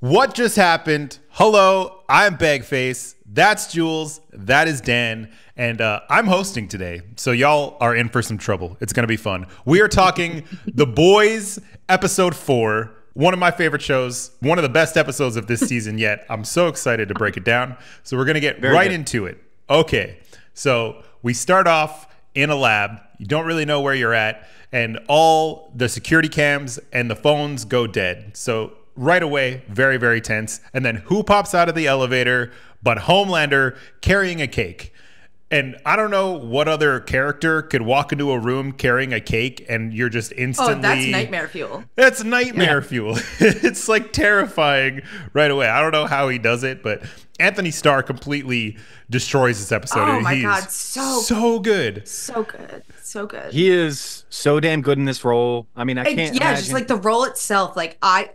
What just happened? Hello, I'm Bagface. That's Jules. That is Dan. And I'm hosting today. So y'all are in for some trouble. It's going to be fun. We are talking The Boys, episode 4. One of my favorite shows. One of the best episodes of this season yet. I'm so excited to break it down. So we're going to get right into it. Okay. So we start off in a lab. You don't really know where you're at. And all the security cams and the phones go dead. So right away, very, very tense. And then who pops out of the elevator but Homelander carrying a cake? And I don't know what other character could walk into a room carrying a cake and you're just instantly... Oh, that's nightmare fuel. That's nightmare fuel. It's like terrifying right away. I don't know how he does it, but Anthony Starr completely destroys this episode. Oh my God, so good. So good. So good. He is so damn good in this role. I mean, I can't imagine. Just like the role itself. Like I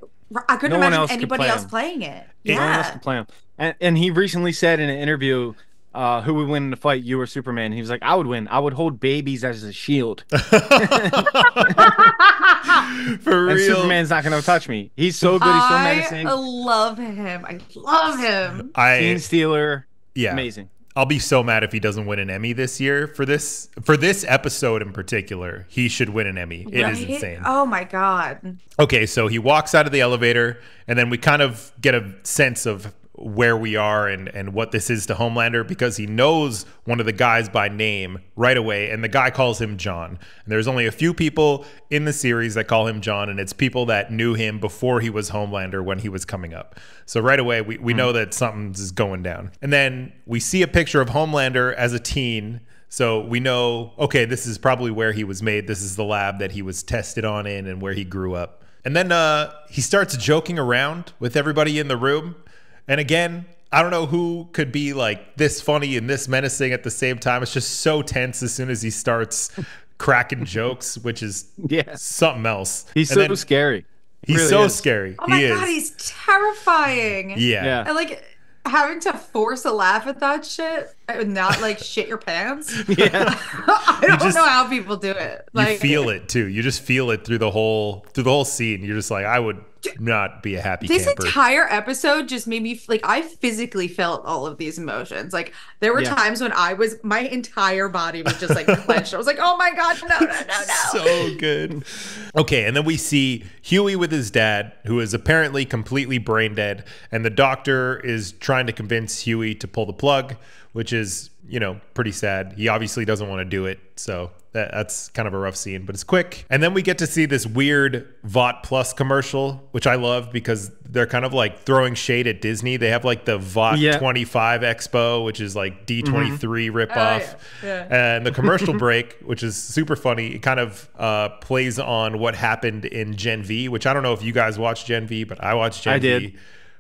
couldn't imagine anybody else playing it. No one else could play him. And he recently said in an interview, who would win in the fight, you or Superman? He was like, I would win. I would hold babies as a shield. For real. And Superman's not going to touch me. He's so good. He's so menacing. I love him. I love him. Scene stealer. Yeah. Amazing. I'll be so mad if he doesn't win an Emmy this year for this episode in particular. He should win an Emmy. It is insane. Oh my God. Okay, so he walks out of the elevator, and then we kind of get a sense of where we are and what this is to Homelander, because he knows one of the guys by name right away, and the guy calls him John. And there's only a few people in the series that call him John, and it's people that knew him before he was Homelander when he was coming up. So right away, we know that something's going down. And then we see a picture of Homelander as a teen. So we know, okay, this is probably where he was made. This is the lab that he was tested on in and where he grew up. And then he starts joking around with everybody in the room. And again, I don't know who could be like this funny and this menacing at the same time. It's just so tense as soon as he starts cracking jokes, which is something else. He's so scary. He's really so scary. Oh my God, he's terrifying. Yeah. And like having to force a laugh at that shit and not like shit your pants. Yeah. I don't know how people do it. Like, you feel it too. You just feel it through the whole scene. You're just like, I would not be a happy camper. This entire episode just made me like, I physically felt all of these emotions. Like there were times when my entire body was just like clenched. I was like, oh my God, no. So good. Okay, and then we see Huey with his dad, who is apparently completely brain dead, and the doctor is trying to convince Huey to pull the plug, which is, pretty sad. He obviously doesn't want to do it, so that's kind of a rough scene, but it's quick. And then we get to see this weird Vought Plus commercial, which I love because they're kind of like throwing shade at Disney. They have like the Vought 25 Expo, which is like D23 ripoff. And the commercial break, which is super funny, it kind of plays on what happened in Gen V, which I don't know if you guys watched Gen V, but I watched Gen V. Did.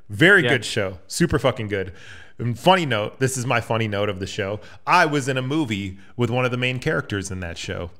Very good show. Super fucking good. And funny note, this is my funny note of the show. I was in a movie with one of the main characters in that show,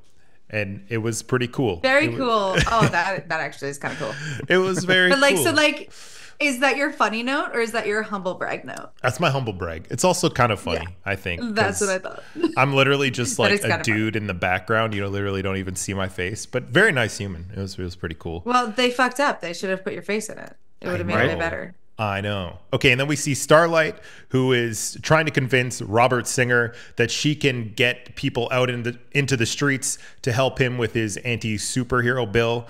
and it was pretty cool. Very cool. Oh, that actually is kind of cool. It was very cool. So like, is that your funny note or is that your humble brag note? That's my humble brag. It's also kind of funny, I think. That's what I thought. I'm literally just like a dude in the background. Literally don't even see my face, but very nice human. It was pretty cool. Well, they fucked up. They should have put your face in it. It would have made it better. I know. Okay, and then we see Starlight, who is trying to convince Robert Singer that she can get people out into the streets to help him with his anti-superhero bill.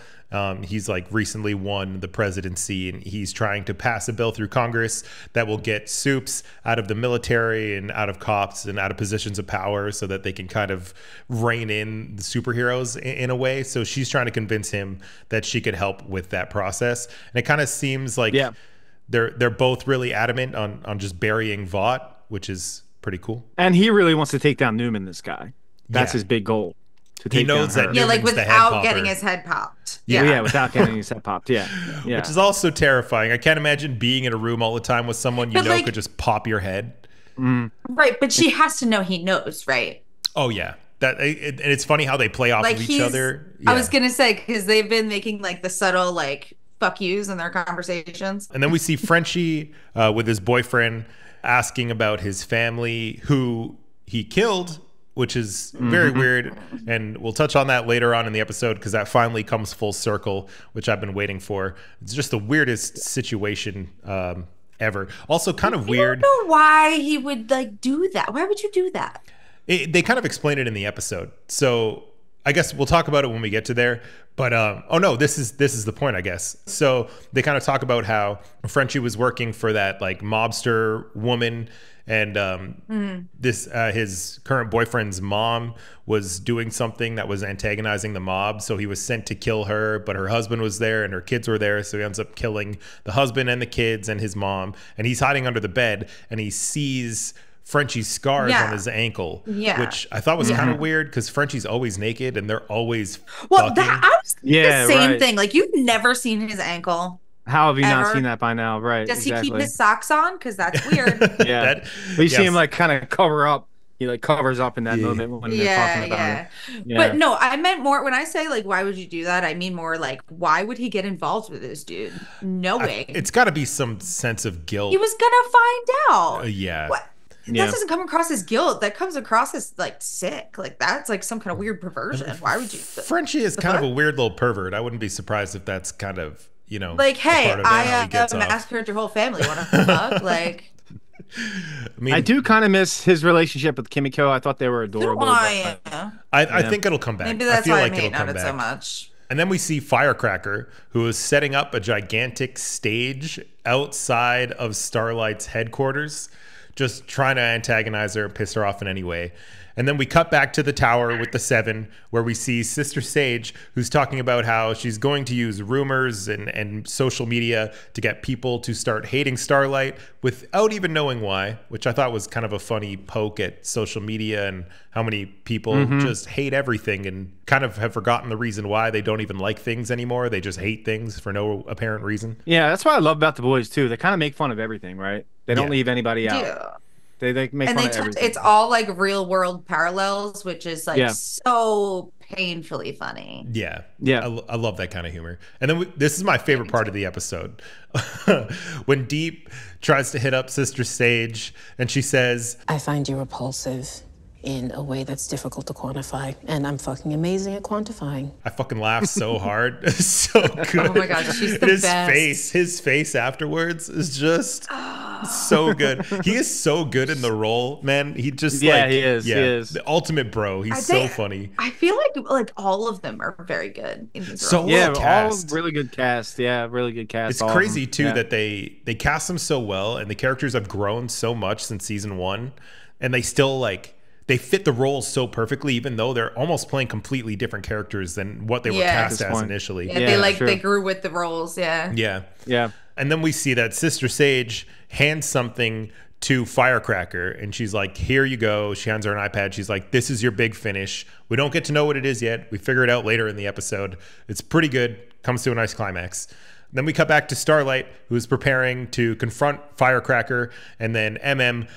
He's like recently won the presidency, and he's trying to pass a bill through Congress that will get supes out of the military and out of cops and out of positions of power so that they can kind of rein in the superheroes in a way. So she's trying to convince him that she could help with that process. And it kind of seems like they're both really adamant on just burying Vought, which is pretty cool. And he really wants to take down Newman, this guy. That's his big goal. He knows that Newman's like without getting his head popped. Without getting his head popped. Yeah. Which is also terrifying. I can't imagine being in a room all the time with someone could just pop your head. Right, but she has to know he knows, right? Oh yeah. And it's funny how they play off of each other. I was gonna say, because they've been making like the subtle like fuck yous in their conversations. And then we see Frenchie with his boyfriend asking about his family, who he killed which is very weird. And we'll touch on that later on in the episode because that finally comes full circle, which I've been waiting for. It's just the weirdest situation ever. Also kind of weird. I don't know why he would like do that. Why would you do that? They kind of explain it in the episode. So I guess we'll talk about it when we get to there. But oh no, this is the point, I guess. So they kind of talk about how Frenchie was working for that like mobster woman, and this his current boyfriend's mom was doing something that was antagonizing the mob, so he was sent to kill her, but her husband was there and her kids were there, so he ends up killing the husband and the kids and his mom, and he's hiding under the bed and he sees Frenchie's scars on his ankle, which I thought was kind of weird because Frenchie's always naked and they're always fucking. I was the same thing. Like, you've never seen his ankle. How have you not seen that by now? Right. Does he keep his socks on? Because that's weird. But you see him like kind of cover up. He like covers up in that moment when they're talking about it. But no, I meant more when I say like, why would you do that? I mean more like, why would he get involved with this dude? Knowing it's got to be some sense of guilt. He was gonna find out. What? That doesn't come across as guilt. That comes across as like sick. Like that's like some kind of weird perversion. Why would you? Frenchie is kind of a weird little pervert. I wouldn't be surprised if that's kind of, you know, like, hey, I massacred your whole family. What the fuck? Like, I do kind of miss his relationship with Kimiko. I thought they were adorable. I think it'll come back. Maybe that's why I may not so much. And then we see Firecracker, who is setting up a gigantic stage outside of Starlight's headquarters, just trying to antagonize her, piss her off in any way. And then we cut back to the tower with the Seven, where we see Sister Sage, who's talking about how she's going to use rumors and social media to get people to start hating Starlight without even knowing why, which I thought was kind of a funny poke at social media and how many people just hate everything and kind of have forgotten the reason why they don't even like things anymore. They just hate things for no apparent reason. Yeah, that's what I love about the boys, too. They kind of make fun of everything, right? They don't leave anybody out. Yeah. They make fun of everything. It's all like real world parallels, which is like so painfully funny. Yeah. I love that kind of humor. And then this is my favorite part of the episode. When Deep tries to hit up Sister Sage and she says, I find you repulsive in a way that's difficult to quantify, and I'm fucking amazing at quantifying. I fucking laughed so hard. So good. Oh my god, she's the best. His face afterwards is just so good. He is so good in the role, man. He just he is the ultimate bro. He's so funny. I feel like all of them are very good in his so role. well cast. All really good cast. Yeah, really good cast. It's crazy too that they cast them so well, and the characters have grown so much since season 1, and they still like. They fit the roles so perfectly, even though they're almost playing completely different characters than what they were cast as initially. Yeah, they grew with the roles. Yeah. And then we see that Sister Sage hands something to Firecracker, and she's like, "Here you go." She hands her an iPad. She's like, "This is your big finish." We don't get to know what it is yet. We figure it out later in the episode. It's pretty good. Comes to a nice climax. Then we cut back to Starlight, who is preparing to confront Firecracker, and then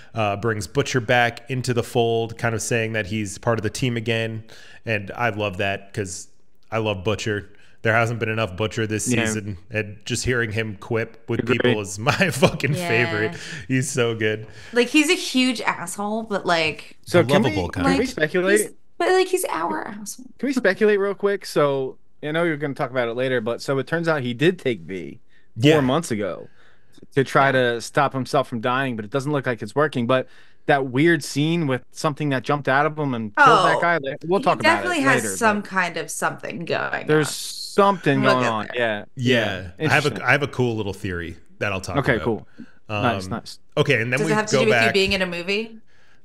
brings Butcher back into the fold, kind of saying that he's part of the team again. And I love that because I love Butcher. There hasn't been enough Butcher this season, and just hearing him quip with people is my fucking favorite. He's so good. Like, he's a huge asshole, but like can we speculate? But like, he's our asshole. Can we speculate real quick? So. I know you're going to talk about it later, but so it turns out he did take V 4 months ago to try to stop himself from dying, but it doesn't look like it's working. But that weird scene with something that jumped out of him and killed that guy, we'll talk about it later. Definitely has some kind of something going There's something going on. Yeah. I have a cool little theory that I'll talk about. Okay, cool. Nice. Okay, and then Does we it have to do with you being in a movie?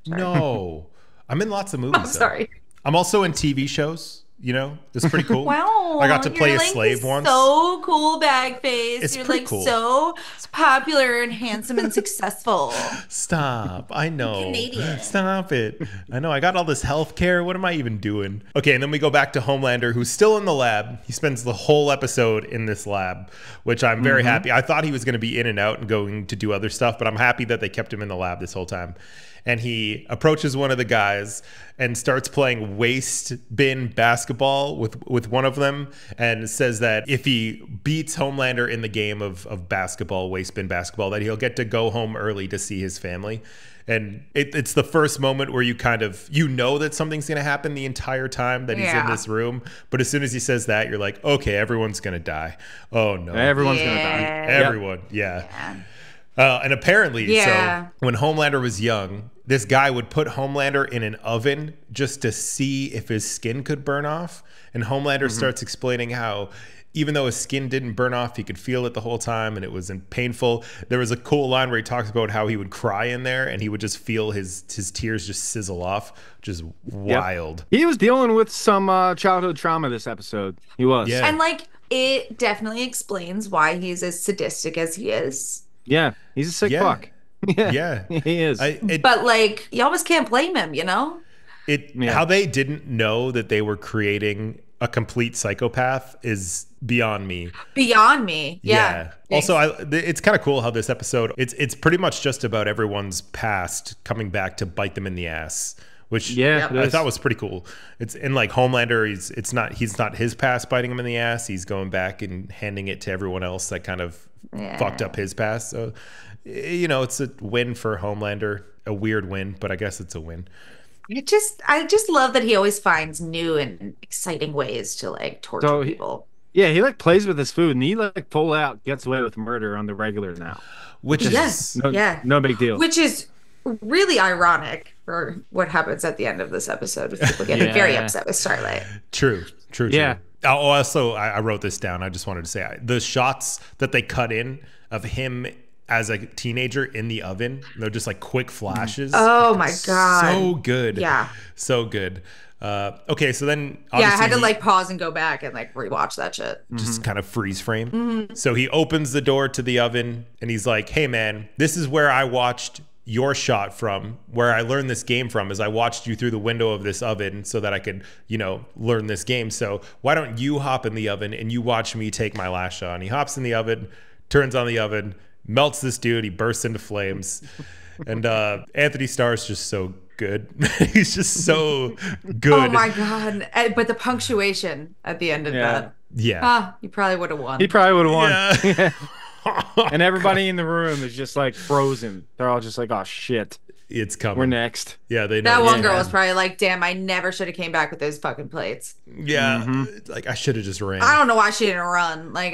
No. I'm in lots of movies. I'm sorry. I'm also in TV shows. You know, it's pretty cool. Wow, I got to play a slave once. So cool, Bagface. You're like cool. so popular and handsome and successful. Stop! I know. Canadian. Stop it! I know. I got all this health care. What am I even doing? Okay, and then we go back to Homelander, who's still in the lab. He spends the whole episode in this lab, which I'm very happy. I thought he was going to be in and out and going to do other stuff, but I'm happy that they kept him in the lab this whole time. And he approaches one of the guys and starts playing waste bin basketball basketball with one of them, and says that if he beats Homelander in the game of basketball, waist bin basketball, that he'll get to go home early to see his family. And it's the first moment where you kind of, that something's going to happen the entire time that he's in this room. But as soon as he says that, you're like, okay, everyone's going to die. Oh, no. Everyone's going to die. Everyone. Yeah. And apparently, so when Homelander was young, this guy would put Homelander in an oven just to see if his skin could burn off. And Homelander starts explaining how even though his skin didn't burn off, he could feel it the whole time and it wasn't painful. There was a cool line where he talks about how he would cry in there and he would just feel his tears just sizzle off, which is wild. He was dealing with some childhood trauma this episode. He was. Yeah. And like, it definitely explains why he's as sadistic as he is. Yeah, he's a sick fuck. Yeah, he is. But like, you almost can't blame him, you know? How they didn't know that they were creating a complete psychopath is beyond me. Beyond me. Yeah. Also, it's kind of cool how this episode, it's pretty much just about everyone's past coming back to bite them in the ass, which I thought was pretty cool. It's in like Homelander, he's not his past biting him in the ass. He's going back and handing it to everyone else that kind of fucked up his past. So, it's a win for Homelander, a weird win, but I guess it's a win. I just love that he always finds new and exciting ways to like torture people. He like plays with his food and he like full out gets away with murder on the regular now. Which is no big deal. Which is really ironic for what happens at the end of this episode with people getting very upset with Starlight. True. Yeah. Also, I wrote this down. I just wanted to say the shots that they cut in of him as a teenager in the oven, they're just like quick flashes. Oh my God. So good. Yeah. So good. Okay, so then I had to like pause and go back and like rewatch that shit. Just kind of freeze frame. So he opens the door to the oven and he's like, hey man, this is where I watched your shot from, where I learned this game from, is I watched you through the window of this oven so that I could, learn this game. So why don't you hop in the oven and you watch me take my last shot? And he hops in the oven, turns on the oven, melts this dude, he bursts into flames. And Anthony Starr's just so good. He's just so good. Oh my God. But the punctuation at the end of that. Yeah. You probably would have won. He probably would have won. Yeah. And everybody in the room is just like frozen. They're all just like, oh shit. It's coming. We're next. Yeah, they know. That one girl was probably like, damn, I never should have came back with those fucking plates. Yeah. Like I should have just ran. I don't know why she didn't run. Like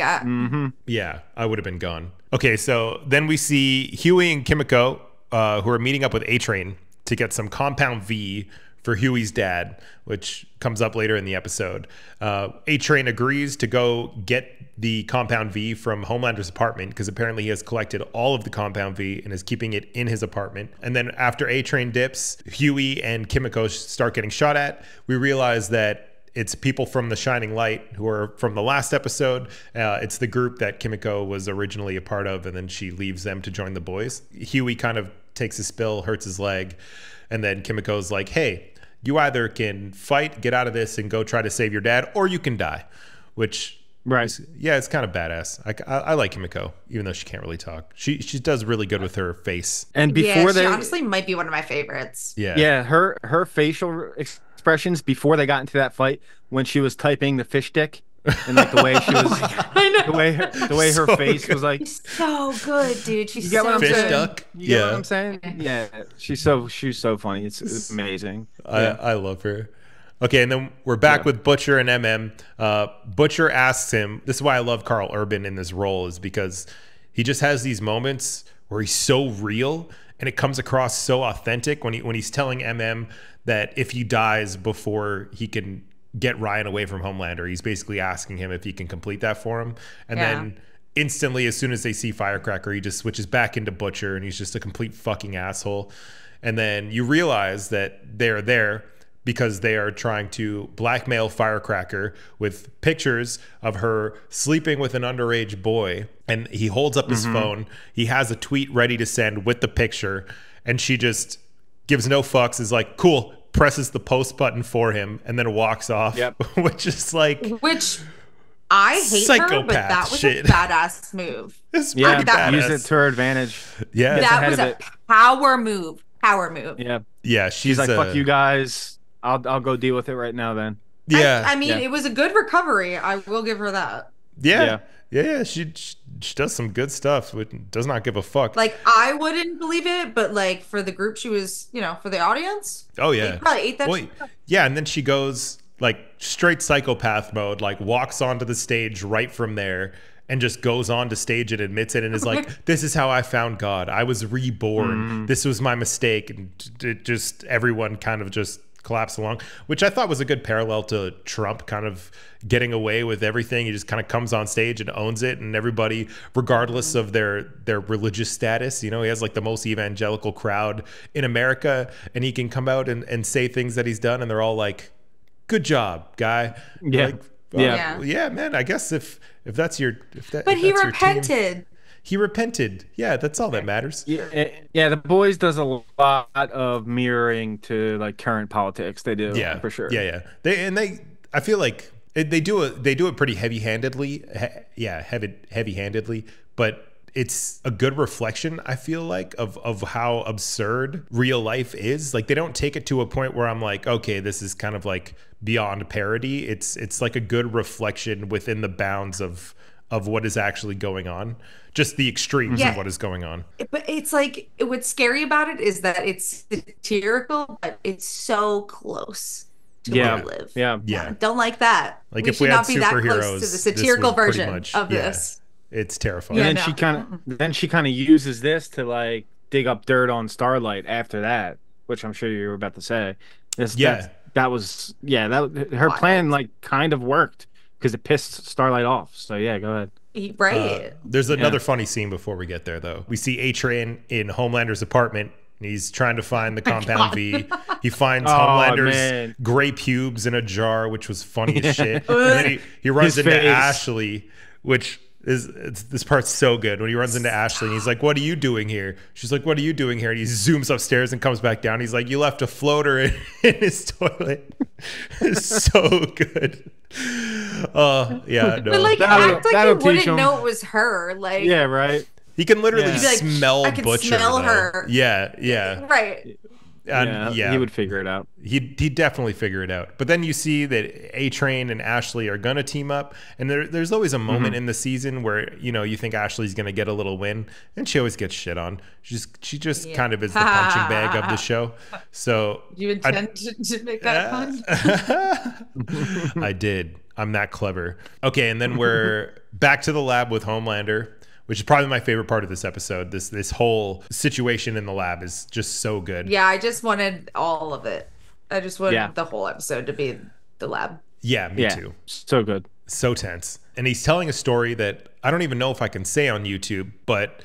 Yeah, I would have been gone. Okay, so then we see Huey and Kimiko, who are meeting up with A-Train to get some Compound V for Huey's dad, which comes up later in the episode. A-Train agrees to go get the Compound V from Homelander's apartment because apparently he has collected all of the Compound V and is keeping it in his apartment. And then after A-Train dips, Huey and Kimiko start getting shot at. We realize that it's people from the Shining Light who are from the last episode. It's the group that Kimiko was originally a part of, and then she leaves them to join the boys. Huey kind of takes a spill, hurts his leg, and then Kimiko's like, hey, you either can fight, get out of this, and go try to save your dad, or you can die. Which, it's kind of badass. I like Kimiko, even though she can't really talk. She does really good with her face. And before she honestly might be one of my favorites. Yeah, her facial expressions before they got into that fight, when she was typing the fish dick, and like the way she was, the way her face was like, she's so good, dude. She's so so good. Fish duck. You know what I'm saying? Yeah, she's so funny. It's amazing. I love her. Okay, and then we're back with Butcher and MM. Butcher asks him, this is why I love Carl Urban in this role, is because he just has these moments where he's so real and it comes across so authentic when he's telling MM that if he dies before he can get Ryan away from Homelander, he's basically asking him if he can complete that for him. And then instantly, as soon as they see Firecracker, he just switches back into Butcher and he's just a complete fucking asshole. And then you realize that they're there because they are trying to blackmail Firecracker with pictures of her sleeping with an underage boy. And he holds up his phone. He has a tweet ready to send with the picture. And she just gives no fucks, is like, cool, presses the post button for him, and then walks off. Which is like... Which I hate her, but that was a badass move. Use it to her advantage. Yeah. That was a power move. Yeah. Yeah, she's like, fuck you guys. I'll go deal with it right now then. Yeah. I mean, Yeah. it was a good recovery. I will give her that. Yeah. Yeah. She does some good stuff. Does not give a fuck. Like, I wouldn't believe it, but like for the group, she was, for the audience. Oh yeah. They probably ate that. Well, yeah, and then she goes like straight psychopath mode, like walks onto the stage right from there and just goes on to stage and admits it and is like, this is how I found God. I was reborn. This was my mistake. And it just everyone kind of just collapsed along, which I thought was a good parallel to Trump kind of getting away with everything. He just kind of comes on stage and owns it, and everybody, regardless of their religious status, he has like the most evangelical crowd in America, and he can come out and say things that he's done, and they're all like, good job, guy. Yeah. Like, Yeah, man, I guess if that's your but he repented. He repented. Yeah, that's all that matters. Yeah, The Boys does a lot of mirroring to like current politics. They do, Yeah, for sure. Yeah. I feel like they do it pretty heavy-handedly. Heavy-handedly, but it's a good reflection, I feel like, of how absurd real life is. Like, they don't take it to a point where I'm like, okay, this is kind of like beyond parody. It's like a good reflection within the bounds of what is actually going on. Just the extremes of what is going on. But it's like, what's scary about it is that it's satirical, but it's so close to where we live. Yeah. Don't like that. Like, we if should we had not be that superheroes, close to the satirical this would pretty version much, of this. It's terrifying. And then she kind of uses this to like dig up dirt on Starlight after that, which I'm sure you were about to say. Her plan like kind of worked because it pissed Starlight off. So yeah, go ahead. Right. There's another funny scene before we get there, though. We see A-Train in Homelander's apartment. And he's trying to find the Compound V. He finds Homelander's gray pubes in a jar, which was funny as shit. And then he runs into Ashley, which is this part's so good. When he runs into Ashley and he's like, "What are you doing here?" She's like, "What are you doing here?" And he zooms upstairs and comes back down. He's like, "You left a floater in his toilet." It's so good. Yeah, no. But like, act like you wouldn't know it was her. Like, yeah, right. He can literally like, smell I can Butcher. smell though. her. Yeah. Right. And he would figure it out. He'd definitely figure it out. But then you see that A-Train and Ashley are gonna team up, and there's always a moment in the season where you think Ashley's gonna get a little win, and she always gets shit on. She just kind of is the punching bag of the show. So you intend to make that fun? I did. I'm that clever. Okay, and then we're back to the lab with Homelander, which is probably my favorite part of this episode. This whole situation in the lab is just so good. Yeah, I just wanted all of it. I just wanted the whole episode to be the lab. Yeah, me too. So good. So tense. And he's telling a story that I don't even know if I can say on YouTube, but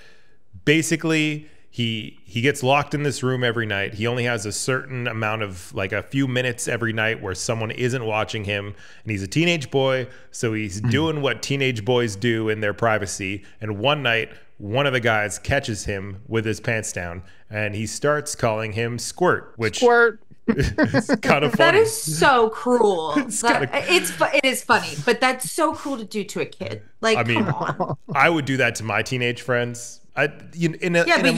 basically he gets locked in this room every night. He only has a certain amount of, like, a few minutes every night where someone isn't watching him, and he's a teenage boy, so he's doing what teenage boys do in their privacy. And one night, one of the guys catches him with his pants down, and he starts calling him Squirt, which Squirt. is kind of funny. That is so cruel. It is funny, but that's so cruel to do to a kid. Like, I mean, come on. I would do that to my teenage friends. But you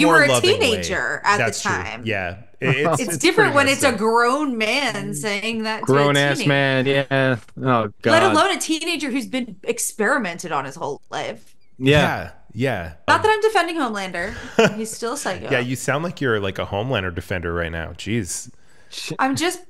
were a teenager at the time. True. Yeah, it's different when it's a grown man saying that. Grown ass man, yeah. Oh God. Let alone a teenager who's been experimented on his whole life. Yeah. Not that I'm defending Homelander. He's still psycho. Yeah, you sound like you're like a Homelander defender right now. Jeez. I'm just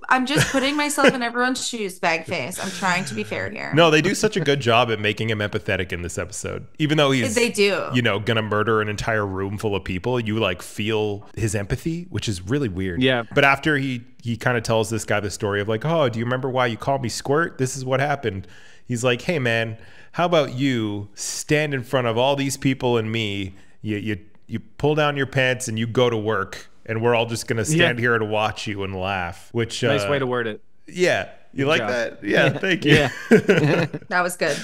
putting myself in everyone's shoes, bag face. I'm trying to be fair here. No, they do such a good job at making him empathetic in this episode. Even though they do. Gonna murder an entire room full of people, you like feel his empathy, which is really weird. Yeah. But after he kind of tells this guy the story of like, "Oh, do you remember why you called me Squirt? This is what happened." He's like, "Hey man, how about you stand in front of all these people and me, you pull down your pants and you go to work. And we're all just gonna stand here and watch you and laugh." Which nice way to word it. Yeah, you like that? Yeah, thank you. Yeah. That was good.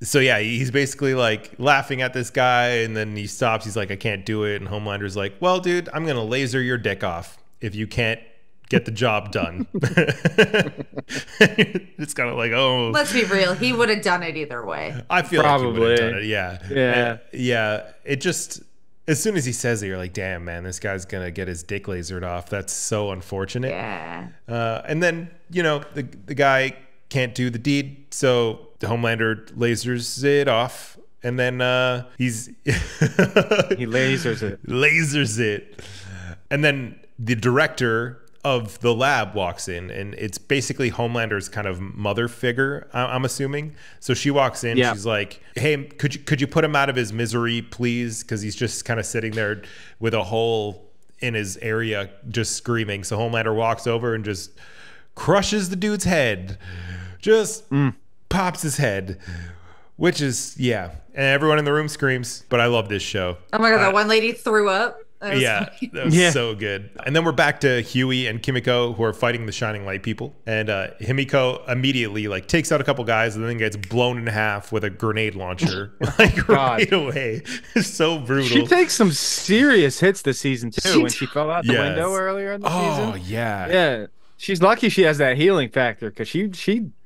So yeah, he's basically like laughing at this guy, and then he stops. He's like, "I can't do it." And Homelander's like, "Well, dude, I'm gonna laser your dick off if you can't get the job done." It's kind of like, oh. Let's be real. He would have done it either way. I feel like he would have done it. Yeah. Yeah. It just. As soon as he says it, you're like, damn, man, this guy's going to get his dick lasered off. That's so unfortunate. Yeah. And then, the guy can't do the deed. So the Homelander lasers it off. And then he lasers it. Lasers it. And then the director of the lab walks in, and it's basically Homelander's kind of mother figure, I'm assuming. So she walks in, she's like, hey, could you put him out of his misery, please? Because he's just kind of sitting there with a hole in his area just screaming. So Homelander walks over and just crushes the dude's head. Just pops his head. Which is, and everyone in the room screams, but I love this show. Oh my God, that one lady threw up. That was so good. And then we're back to Huey and Kimiko, who are fighting the Shining Light people. And Himiko immediately like takes out a couple guys and then gets blown in half with a grenade launcher right away. It's so brutal. She takes some serious hits this season too. When she fell out the window earlier in the season. Oh yeah. Yeah. She's lucky she has that healing factor because she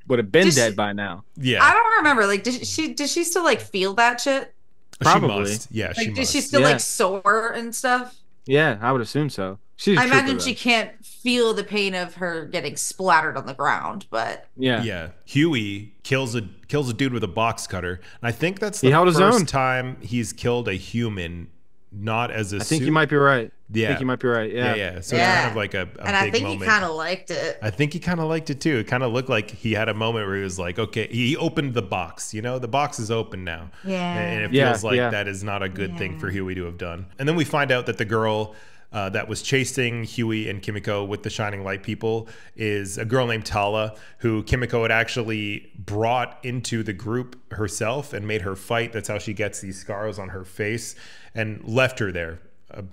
would have been dead by now. Yeah. I don't remember. Like, does she still like feel that shit? Probably. She must. Yeah, like, she must. Is she still like sore and stuff? Yeah, I would assume so. I imagine she can't feel the pain of her getting splattered on the ground, but yeah. Huey kills a dude with a box cutter, and I think that's the first time he's killed a human, not as a. I think you might be right. Yeah, I think you might be right. Yeah. So it's kind of like a and I big think moment. he kind of liked it. I think he kind of liked it too. It kind of looked like he had a moment where he was like, okay, he opened the box. You know, the box is open now. Yeah, and it feels like that is not a good thing for Huey to have done. And then we find out that the girl that was chasing Huey and Kimiko with the Shining Light people is a girl named Tala, who Kimiko had actually brought into the group herself and made her fight. That's how she gets these scars on her face, and left her there.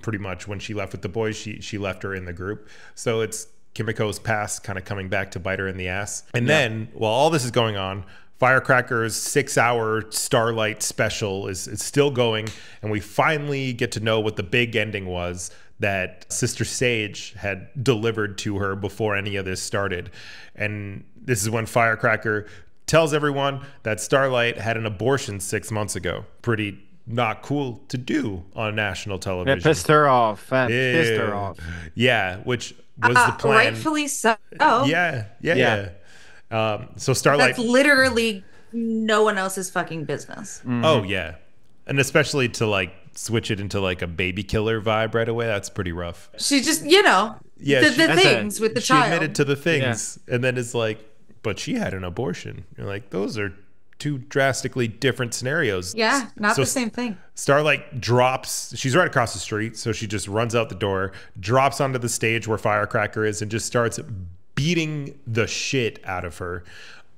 Pretty much when she left with the boys, she left her in the group. So it's Kimiko's past kind of coming back to bite her in the ass. And then while all this is going on, Firecracker's 6-hour Starlight special is still going, and we finally get to know what the big ending was that Sister Sage had delivered to her before any of this started. And this is when Firecracker tells everyone that Starlight had an abortion 6 months ago. Pretty not cool to do on national television. It pissed her off. Pissed her off. Yeah, which was the plan. Rightfully so. Yeah. So Starlight. That's literally no one else's fucking business. Mm-hmm. Oh yeah, and especially to like switch it into like a baby killer vibe right away. That's pretty rough. She just, the things with the child. She admitted to the things, and then it's like, but she had an abortion. You're like, those are two drastically different scenarios. Yeah, not the same thing. Starlight drops. She's right across the street, so she just runs out the door, drops onto the stage where Firecracker is, and just starts beating the shit out of her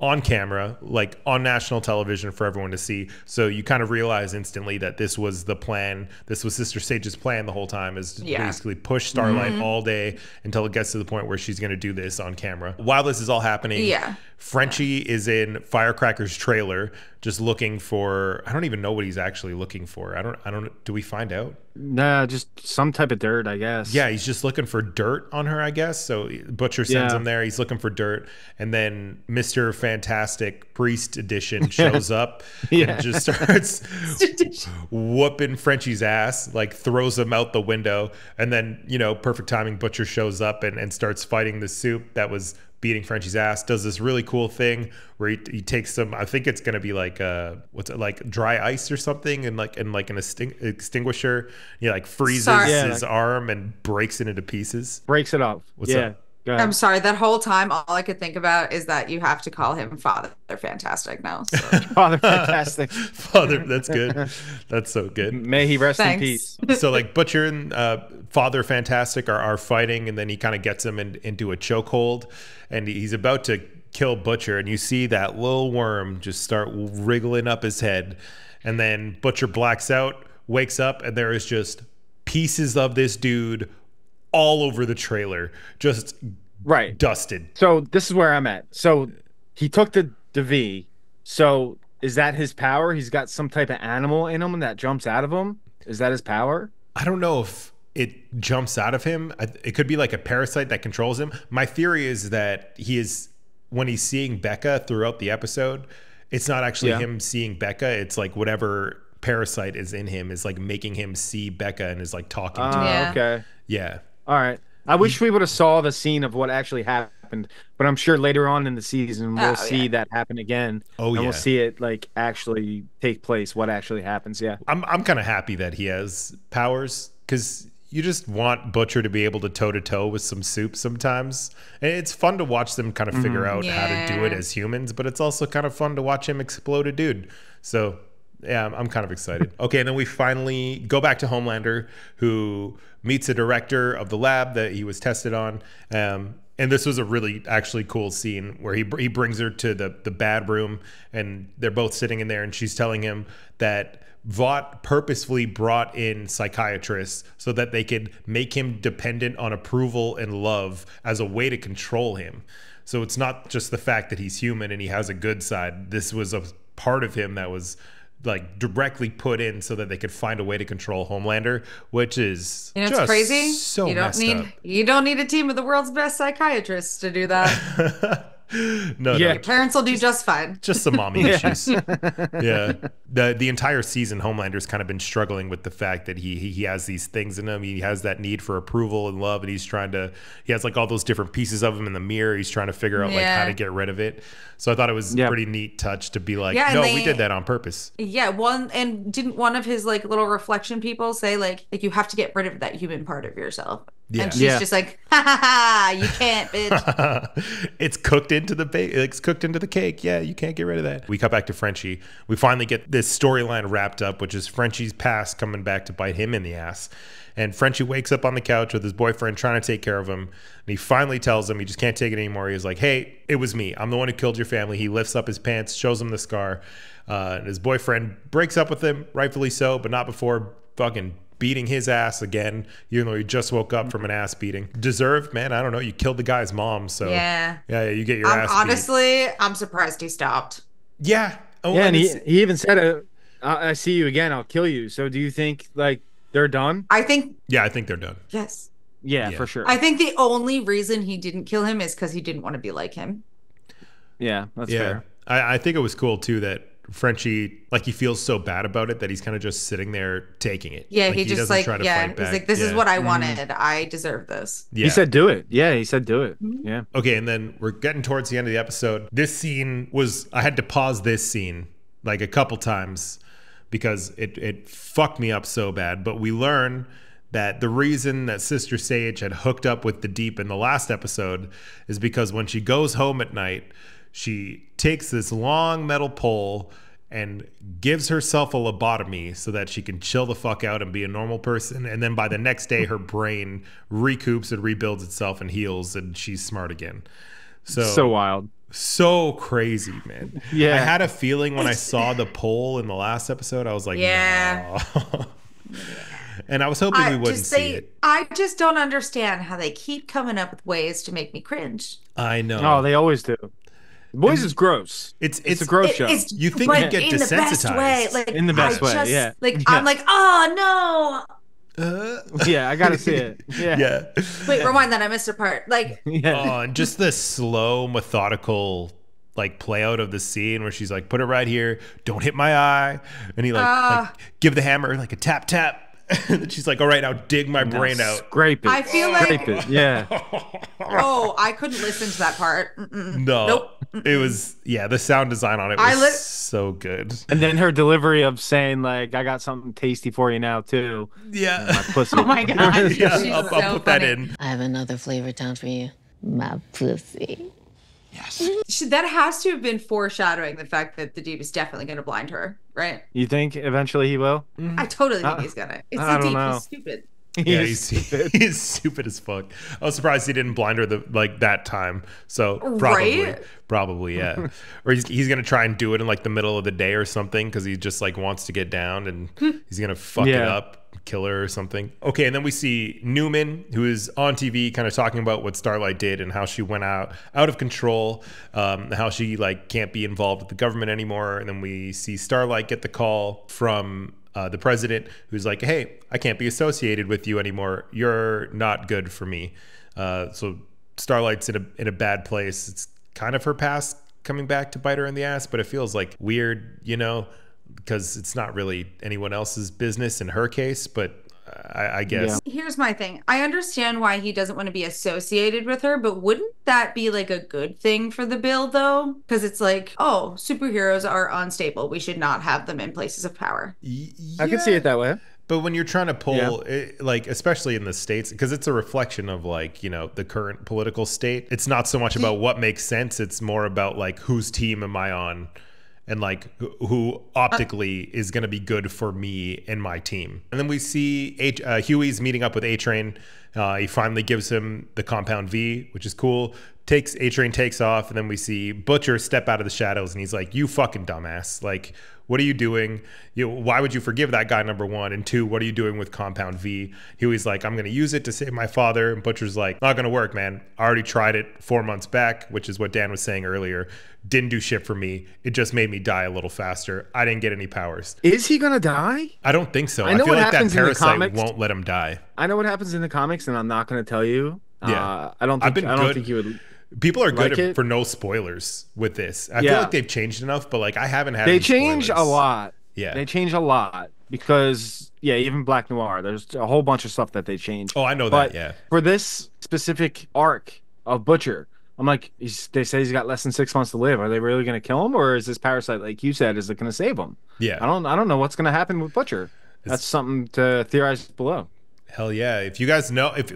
on camera, like on national television for everyone to see. So you kind of realize instantly that this was the plan. This was Sister Sage's plan the whole time, is to basically push Starlight all day until it gets to the point where she's going to do this on camera. While this is all happening, Frenchie is in Firecracker's trailer just looking for, I don't even know what he's actually looking for. I don't, do we find out? Nah, just some type of dirt, I guess. Yeah, he's just looking for dirt on her, I guess. So Butcher sends him there. He's looking for dirt. And then Mr. Fantastic Priest Edition shows up and just starts whooping Frenchie's ass, like throws him out the window. And then, perfect timing, Butcher shows up and starts fighting the soup that was beating Frenchie's ass. Does this really cool thing where he takes some, I think it's going to be like like dry ice or something, and like an extinguisher. He like freezes his arm and breaks it into pieces. Breaks it off. What's up? I'm sorry. That whole time, all I could think about is that you have to call him Father Fantastic now. So. Father Fantastic. Father, that's good. That's so good. May he rest in peace. So like Butcher and Father Fantastic are fighting, and then he kind of gets him into a chokehold, and he's about to kill Butcher, and you see that little worm just start wriggling up his head, and then Butcher blacks out, wakes up, and there is just pieces of this dude all over the trailer, just dusted. So this is where I'm at. So he took the V. So is that his power? He's got some type of animal in him that jumps out of him. Is that his power? I don't know if it jumps out of him. It could be like a parasite that controls him. My theory is that when he's seeing Becca throughout the episode, it's not actually him seeing Becca. It's like whatever parasite is in him is like making him see Becca and is like talking to her. Okay. Yeah. All right. I wish we would have saw the scene of what actually happened happened. But I'm sure later on in the season we'll see that happen again. Oh, and we'll see it like actually take place. What actually happens? Yeah, I'm kind of happy that he has powers, because you just want Butcher to be able to toe with some soup sometimes. And it's fun to watch them kind of figure out how to do it as humans, but it's also kind of fun to watch him explode a dude. So yeah, I'm kind of excited. Okay, and then we finally go back to Homelander, who meets a director of the lab that he was tested on. And this was a really actually cool scene where he brings her to the bad room, and they're both sitting in there, and she's telling him that Vought purposefully brought in psychiatrists so that they could make him dependent on approval and love as a way to control him. So it's not just the fact that he's human and he has a good side. This was a part of him that was like directly put in so that they could find a way to control Homelander, which is it's crazy. So you don't need a team of the world's best psychiatrists to do that. No, your parents will do just fine. Just some mommy issues. Yeah. The entire season, Homelander's kind of been struggling with the fact that he has these things in him. He has that need for approval and love, and he has like all those different pieces of him in the mirror. He's trying to figure out like how to get rid of it. So I thought it was a pretty neat touch to be like, no, we did that on purpose. Yeah, didn't one of his like little reflection people say like you have to get rid of that human part of yourself? Yeah. And she's just like, ha ha ha, you can't, bitch. It's cooked into the cake. Yeah, you can't get rid of that. We cut back to Frenchie. We finally get this storyline wrapped up, which is Frenchie's past coming back to bite him in the ass. And Frenchie wakes up on the couch with his boyfriend trying to take care of him. And he finally tells him he just can't take it anymore. He's like, hey, it was me. I'm the one who killed your family. He lifts up his pants, shows him the scar. And his boyfriend breaks up with him, rightfully so, but not before fucking beating his ass again, even though he just woke up from an ass beating. Deserved, man. I don't know. You killed the guy's mom, so yeah, you get your ass beat. Honestly, I'm surprised he stopped. Yeah. Oh, yeah, and he even said, I see you again, I'll kill you. So do you think like they're done? I think they're done. Yes. Yeah, for sure. I think the only reason he didn't kill him is because he didn't want to be like him. Yeah, that's fair. I think it was cool too that Frenchie, like, he feels so bad about it that he's kind of just sitting there taking it. Yeah, like, he just like, yeah, he's like, this is what I wanted. I deserve this. Yeah. He said do it. Yeah, he said do it. Yeah. Okay, and then we're getting towards the end of the episode. This scene was, I had to pause this scene like a couple times because it fucked me up so bad. But we learn that the reason that Sister Sage had hooked up with the Deep in the last episode is because when she goes home at night, she takes this long metal pole and gives herself a lobotomy so that she can chill the fuck out and be a normal person. And then by the next day, her brain recoups and rebuilds itself and heals, and she's smart again. So wild. So crazy, man. Yeah. I had a feeling when I saw the pole in the last episode, I was like, no. And I was hoping we wouldn't see it. I just don't understand how they keep coming up with ways to make me cringe. I know. Oh, they always do. Boys is gross. It's a gross show. You think you get in desensitized. The best way. Like, in the best way, yeah. Like, I'm like, oh, no. Yeah, I got to see it. Yeah. Wait, rewind that. I missed a part. Like, and just the slow, methodical, like, play out of the scene where she's like, put it right here. Don't hit my eye. And he, like give the hammer, like, a tap, tap. And she's like, all right, now dig my brain out. Scrape it. I feel like... Scrape it, yeah. Oh, I couldn't listen to that part. No. Nope. It was, the sound design on it was so good. And then her delivery of saying, like, I got something tasty for you now, too. Yeah. My pussy. Oh, my God. Yeah, I'll put that in. I have another flavor town for you. My pussy. Yes. That has to have been foreshadowing the fact that the Deep is definitely going to blind her, right? You think eventually he will? I totally think he's gonna. It's the Deep. He's stupid. Yeah, he's stupid as fuck. I was surprised he didn't blind her that time. So probably, yeah. Or he's gonna try and do it in like the middle of the day or something because he just like wants to get down and he's gonna fuck it up. Kill her or something. Okay, and then we see Newman, who is on TV kind of talking about what Starlight did and how she went out of control, how she like can't be involved with the government anymore. And then we see Starlight get the call from the president, who's like, hey, I can't be associated with you anymore. You're not good for me. So Starlight's in a bad place. It's kind of her past coming back to bite her in the ass, but it feels like weird, because it's not really anyone else's business in her case. But I guess. Here's my thing. I understand why he doesn't want to be associated with her, but wouldn't that be like a good thing for the bill though? Because it's like, oh, superheroes are unstable. We should not have them in places of power. I can see it that way. But when you're trying to pull, like, especially in the States, because it's a reflection of, like, you know, the current political state, it's not so much about what makes sense. It's more about, like, whose team am I on? And like who optically is going to be good for me and my team. And then we see Huey's meeting up with A-Train. He finally gives him the compound V, which is cool. A-Train takes off, and then we see Butcher step out of the shadows, and he's like, "You fucking dumbass! Like, what are you doing? Why would you forgive that guy, number one? And two, what are you doing with compound V?" Huey's like, "I'm going to use it to save my father." And Butcher's like, "Not going to work, man. I already tried it 4 months back," which is what Dan was saying earlier. "Didn't do shit for me. It just made me die a little faster. I didn't get any powers." Is he gonna die? I don't think so. I know feel what like that happens in the parasite comics. won't let him die. I know what happens in the comics, and I'm not gonna tell you. Yeah. I don't think you would. People are good like for no spoilers with this. I Yeah. feel like they've changed enough, but like I haven't had They any change a spoilers. lot. Yeah. They change a lot because even Black Noir, there's a whole bunch of stuff that they change. Oh, I know But that, yeah. for this specific arc of Butcher, I'm like, they say he's got less than 6 months to live. Are they really going to kill him, or is this parasite, like you said, is it going to save him? Yeah. I don't know what's going to happen with Butcher. That's something to theorize below. Hell yeah. If you guys know, if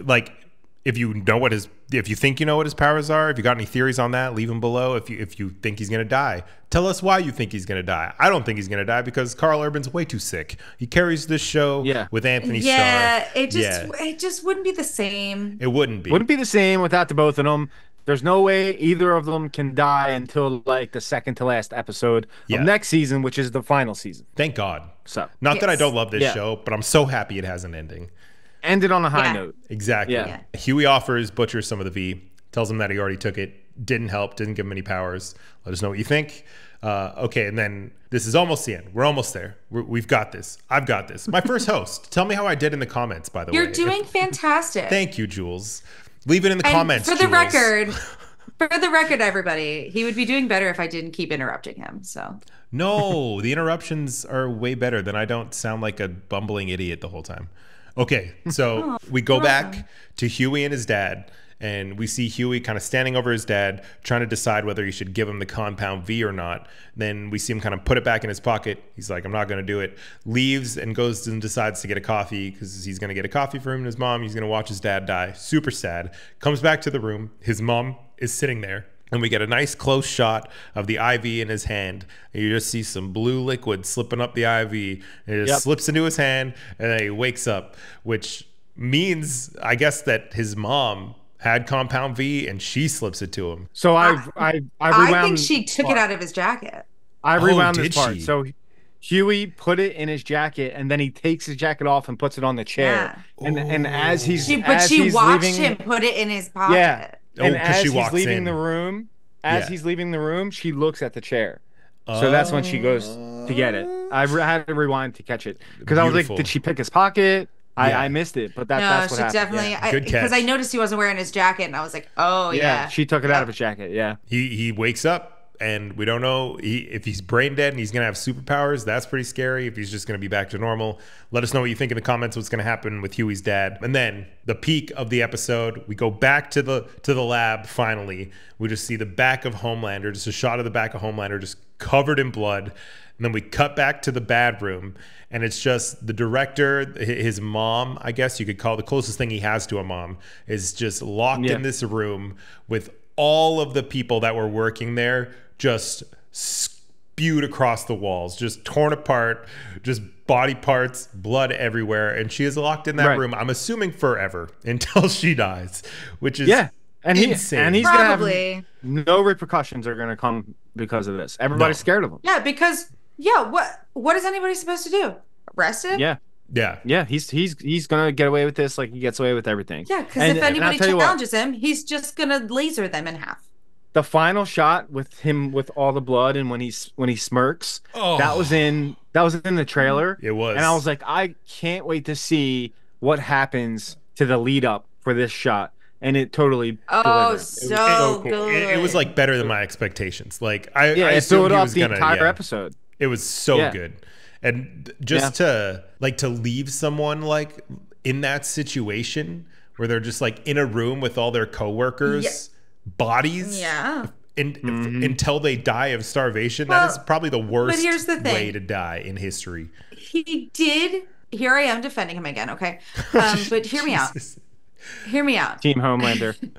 you think you know what his powers are, if you got any theories on that, leave them below. If you think he's gonna die, tell us why you think he's gonna die. I don't think he's gonna die because Carl Urban's way too sick. He carries this show with Anthony Starr. It just wouldn't be the same. It wouldn't be. Wouldn't be the same without the both of them. There's no way either of them can die until like the second to last episode of next season, which is the final season. Thank God. So not that I don't love this show, but I'm so happy it has an ending. Ended on a high note. Exactly. Yeah. Huey offers Butcher some of the V, tells him that he already took it, didn't help, didn't give him any powers. Let us know what you think. Okay, and then this is almost the end. We're almost there. We've got this. I've got this. My first host. Tell me how I did in the comments, by the way. You're doing fantastic. Thank you, Jules. Leave it in the comments, For the Jules. record, everybody, he would be doing better if I didn't keep interrupting him. So No, the interruptions are way better than I don't sound like a bumbling idiot the whole time. Okay, so we go back to Huey and his dad, and we see Huey kind of standing over his dad, trying to decide whether he should give him the compound V or not. Then we see him kind of put it back in his pocket. He's like, "I'm not going to do it." Leaves and goes and decides to get a coffee because he's going to get a coffee for him and his mom. He's going to watch his dad die. Super sad. Comes back to the room. His mom is sitting there. And we get a nice close shot of the IV in his hand. And you just see some blue liquid slipping up the IV. And it just slips into his hand, and then he wakes up, which means, I guess, that his mom had compound V, and she slips it to him. So I rewound. I think she took it out of his jacket. I rewound this did part. she? So Huey put it in his jacket, and then he takes his jacket off and puts it on the chair. And as he's She he's watched leaving, him put it in his pocket. Yeah. And 'cause as she he's walks leaving in. the room, he's leaving the room, she looks at the chair. So that's when she goes to get it. I had to rewind to catch it because I was like, Beautiful. did she pick his pocket? I missed it, but that's what she happened. definitely. Yeah. Good Because I catch. noticed he wasn't wearing his jacket, and I was like, oh yeah. She took it out of his jacket. Yeah. He wakes up, and we don't know if he's brain dead and he's going to have superpowers. That's pretty scary. If he's just going to be back to normal. Let us know what you think in the comments what's going to happen with Huey's dad. And then the peak of the episode, we go back to the lab finally. We just see the back of Homelander, just a shot of the back of Homelander just covered in blood. And then we cut back to the bad room, and it's just the director, his mom, I guess you could call the closest thing he has to a mom, is just locked in this room with all of the people that were working there just spewed across the walls, just torn apart, just body parts, blood everywhere. And she is locked in that room, I'm assuming forever, until she dies, which is and insane. He's Probably. gonna have no repercussions are gonna come because of this. Everybody's scared of him. Yeah, because what is anybody supposed to do? Arrest him? Yeah, he's gonna get away with this like he gets away with everything. Yeah, because if anybody challenges him, he's just gonna laser them in half. The final shot with him with all the blood and when he smirks, that was in the trailer. It was. And I was like, I can't wait to see what happens to the lead up for this shot. And it totally delivered. So good. It was like better than my expectations. Like I it assumed threw it he off was the gonna, entire episode. It was so good. And just to leave someone like in that situation where they're just like in a room with all their coworkers, bodies, until they die of starvation. Well, that is probably the worst way to die in history. He did. Here I am defending him again. Okay, but hear me out. Hear me out. Team Homelander.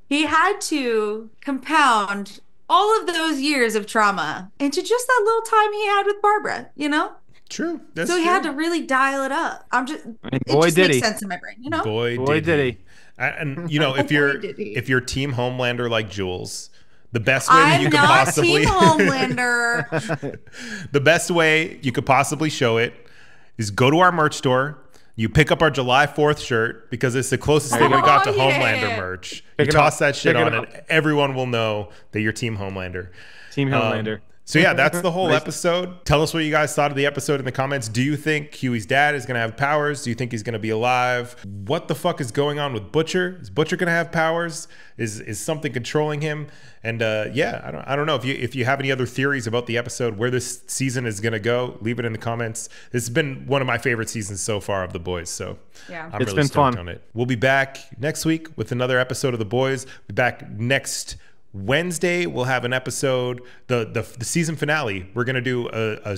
He had to compound all of those years of trauma into just that little time he had with Barbara, you know? True. So he had to really dial it up. It just makes sense in my brain, you know? Boy did he. And you know, if you're Team Homelander like Jules, the best way that you could possibly Team Homelander. The best way you could possibly show it is go to our merch store. You pick up our July 4th shirt because it's the closest thing we got to Homelander merch. You toss that shit on and everyone will know that you're Team Homelander. Team Homelander. So yeah, that's the whole episode. Tell us what you guys thought of the episode in the comments. Do you think Huey's dad is going to have powers? Do you think he's going to be alive? What the fuck is going on with Butcher? Is Butcher going to have powers? Is something controlling him? And yeah, I don't know. If you have any other theories about the episode, where this season is going to go, leave it in the comments. This has been one of my favorite seasons so far of The Boys. So yeah, I'm really stoked on it. We'll be back next week with another episode of The Boys. We'll be back next Wednesday. We'll have an episode, the season finale. We're gonna do a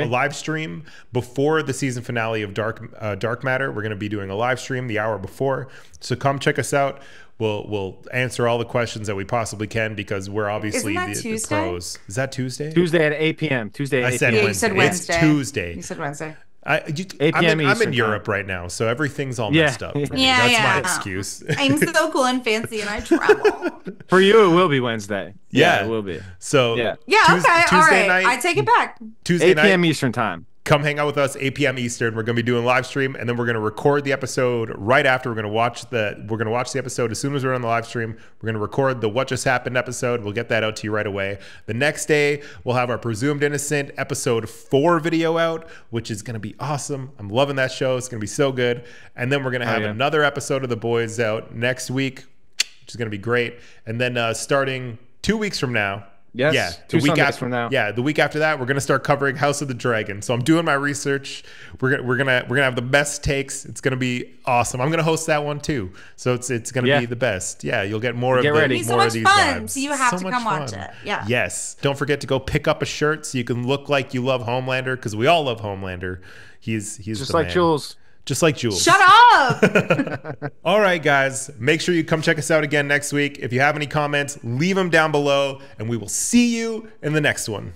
live stream before the season finale of Dark Matter. We're gonna be doing a live stream the hour before. So come check us out. We'll answer all the questions that we possibly can because we're obviously the pros. Is that Tuesday? Tuesday at 8 p.m. Tuesday at 8 p.m. You said Wednesday. It's Tuesday. You said Wednesday. I'm in Europe right now, so everything's all messed up. That's my excuse. I'm so cool and fancy, and I travel. For you, it will be Wednesday. Yeah, it will be. So okay, all right. Night, I take it back. Tuesday 8 p.m. Eastern time. Come hang out with us 8 p.m. Eastern. We're going to be doing a live stream, and then we're going to record the episode right after. We're going to watch the episode as soon as we're on the live stream. We're going to record the What Just Happened episode. We'll get that out to you right away. The next day, we'll have our Presumed Innocent episode 4 video out, which is going to be awesome. I'm loving that show. It's going to be so good. And then we're going to have another episode of The Boys out next week, which is going to be great. And then starting 2 weeks from now, yes. Yeah. The week after from now. Yeah. The week after that, we're gonna start covering House of the Dragon. So I'm doing my research. We're gonna have the best takes. It's gonna be awesome. I'm gonna host that one too. So it's gonna be the best. Yeah. You'll get more of these vibes. So you have to come watch it. Yeah. Yes. Don't forget to go pick up a shirt so you can look like you love Homelander, because we all love Homelander. He's just like Jules. Just like Jules. Shut up! All right, guys. Make sure you come check us out again next week. If you have any comments, leave them down below, and we will see you in the next one.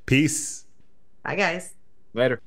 Peace. Bye, guys. Later.